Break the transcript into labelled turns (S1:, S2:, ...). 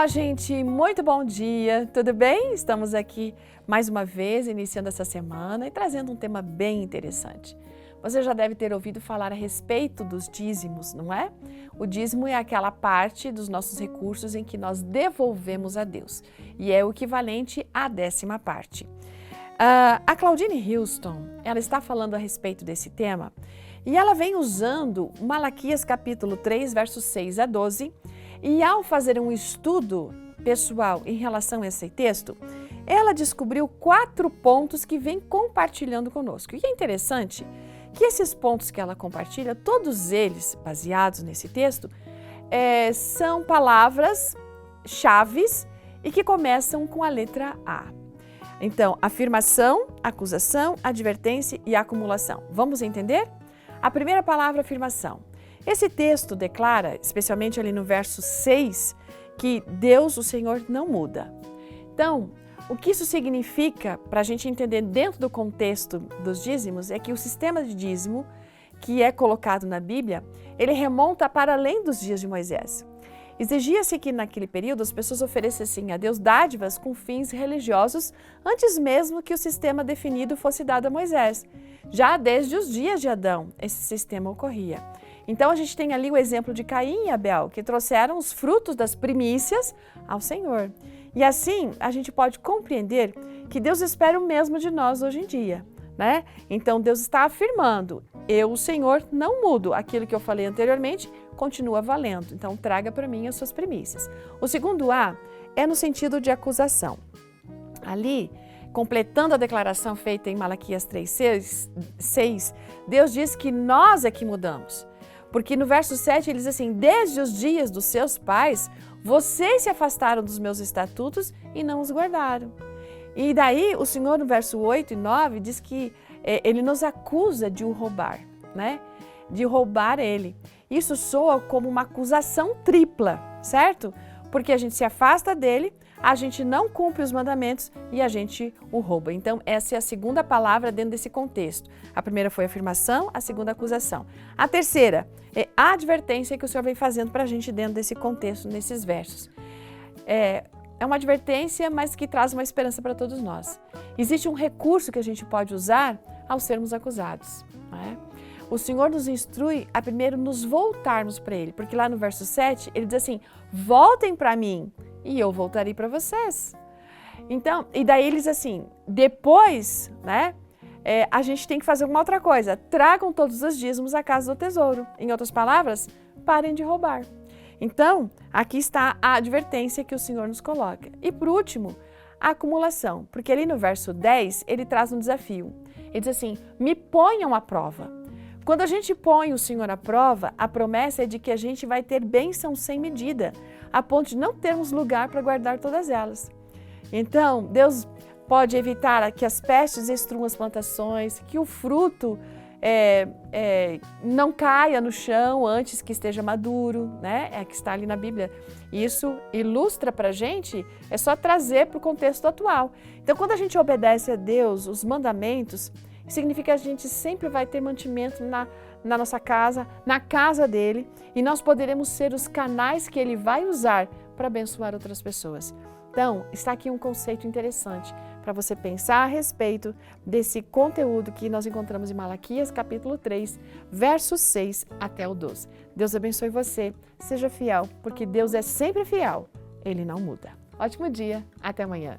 S1: Olá, gente, muito bom dia, tudo bem? Estamos aqui mais uma vez, iniciando essa semana e trazendo um tema bem interessante. Você já deve ter ouvido falar a respeito dos dízimos, não é? O dízimo é aquela parte dos nossos recursos em que nós devolvemos a Deus e é o equivalente à 10ª parte. A Claudine Houston, ela está falando a respeito desse tema e ela vem usando Malaquias capítulo 3, versos 6 a 12, e ao fazer um estudo pessoal em relação a esse texto, ela descobriu 4 pontos que vem compartilhando conosco. E é interessante que esses pontos que ela compartilha, todos eles baseados nesse texto, são palavras chaves e que começam com a letra A. Então, afirmação, acusação, advertência e acumulação. Vamos entender? A primeira palavra, afirmação. Esse texto declara, especialmente ali no verso 6, que Deus, o Senhor, não muda. Então, o que isso significa, para a gente entender dentro do contexto dos dízimos, é que o sistema de dízimo que é colocado na Bíblia, ele remonta para além dos dias de Moisés. Exigia-se que naquele período as pessoas oferecessem a Deus dádivas com fins religiosos antes mesmo que o sistema definido fosse dado a Moisés. Já desde os dias de Adão, esse sistema ocorria. Então a gente tem ali o exemplo de Caim e Abel, que trouxeram os frutos das primícias ao Senhor. E assim a gente pode compreender que Deus espera o mesmo de nós hoje em dia, né? Então Deus está afirmando, eu, o Senhor, não mudo. Aquilo que eu falei anteriormente continua valendo. Então traga para mim as suas primícias. O segundo A é no sentido de acusação. Ali, completando a declaração feita em Malaquias 3:6, Deus diz que nós é que mudamos. Porque no verso 7 ele diz assim, desde os dias dos seus pais, vocês se afastaram dos meus estatutos e não os guardaram. E daí o Senhor no verso 8 e 9 diz que ele nos acusa de o roubar, né? De roubar ele. Isso soa como uma acusação tripla, certo? Porque a gente se afasta dele, a gente não cumpre os mandamentos e a gente o rouba. Então, essa é a segunda palavra dentro desse contexto. A primeira foi afirmação, a segunda acusação. A terceira é a advertência que o Senhor vem fazendo para a gente dentro desse contexto, nesses versos. É uma advertência, mas que traz uma esperança para todos nós. Existe um recurso que a gente pode usar ao sermos acusados, não é? O Senhor nos instrui a primeiro nos voltarmos para Ele, porque lá no verso 7 ele diz assim, voltem para mim e eu voltarei para vocês. Então, e daí ele diz assim, depois, né, a gente tem que fazer uma outra coisa, tragam todos os dízimos à casa do tesouro. Em outras palavras, parem de roubar. Então, aqui está a advertência que o Senhor nos coloca. E por último, a acumulação, porque ali no verso 10 ele traz um desafio. Ele diz assim, me ponham à prova. Quando a gente põe o Senhor à prova, a promessa é de que a gente vai ter bênção sem medida, a ponto de não termos lugar para guardar todas elas. Então, Deus pode evitar que as pestes destruam as plantações, que o fruto não caia no chão antes que esteja maduro, né? É que está ali na Bíblia. Isso ilustra para a gente, é só trazer para o contexto atual. Então, quando a gente obedece a Deus, os mandamentos, significa que a gente sempre vai ter mantimento na nossa casa, na casa dele, e nós poderemos ser os canais que ele vai usar para abençoar outras pessoas. Então, está aqui um conceito interessante para você pensar a respeito desse conteúdo que nós encontramos em Malaquias, capítulo 3, versos 6 até o 12. Deus abençoe você, seja fiel, porque Deus é sempre fiel, Ele não muda. Ótimo dia, até amanhã.